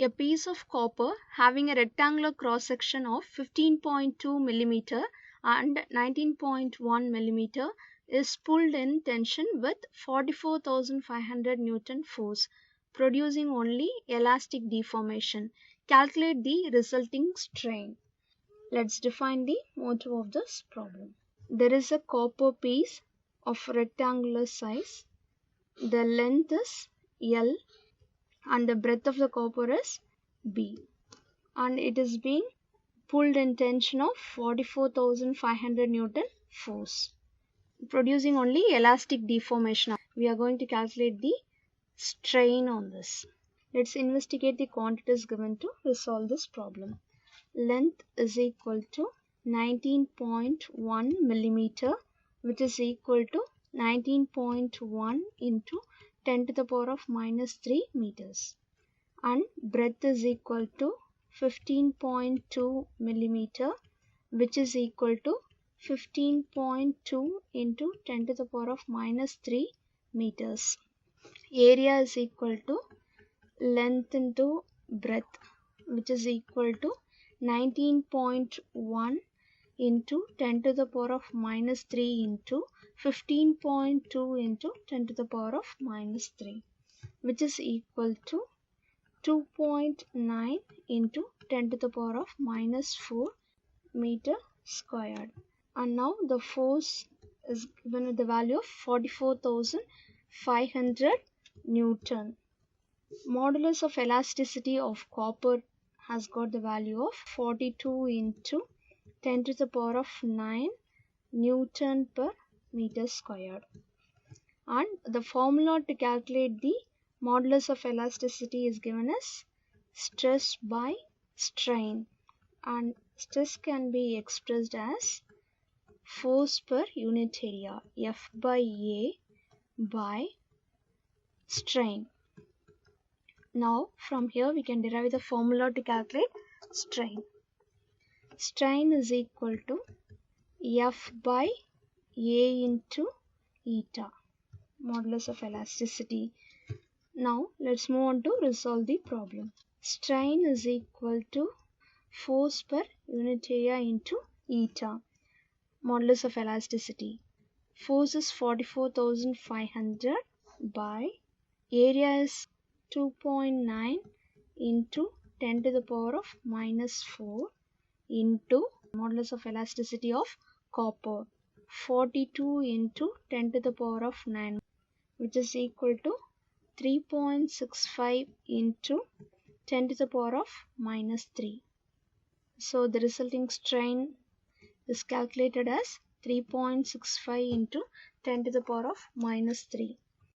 A piece of copper having a rectangular cross section of 15.2 mm and 19.1 mm is pulled in tension with 44,500 Newton force, producing only elastic deformation. Calculate the resulting strain. Let's define the motive of this problem. There is a copper piece of rectangular size. The length is L and the breadth of the copper is B, and it is being pulled in tension of 44,500 Newton force, producing only elastic deformation. We are going to calculate the strain on this. Let's investigate the quantities given to resolve this problem. Length is equal to 19.1 millimeter, which is equal to 19.1 into 10 to the power of minus 3 meters, and breadth is equal to 15.2 millimeter, which is equal to 15.2 into 10 to the power of minus 3 meters. Area is equal to length into breadth, which is equal to 19.1 into 10 to the power of minus 3 into 15.2 into 10 to the power of minus 3, which is equal to 2.9 into 10 to the power of minus 4 meter squared. And now the force is given with the value of 44,500 Newton. Modulus of elasticity of copper has got the value of 42 into 10 to the power of 9 Newton per meter squared. And the formula to calculate the modulus of elasticity is given as stress by strain, and stress can be expressed as force per unit area, F by A by strain. Now from here we can derive the formula to calculate strain. Strain is equal to F by A into eta, modulus of elasticity. Now let's move on to resolve the problem. Strain is equal to force per unit area into eta, modulus of elasticity. Force is 44,500 by area is 2.9 into 10 to the power of minus 4 into modulus of elasticity of copper, 42 into 10 to the power of 9, which is equal to 3.65 into 10 to the power of minus 3. So the resulting strain is calculated as 3.65 into 10 to the power of minus 3.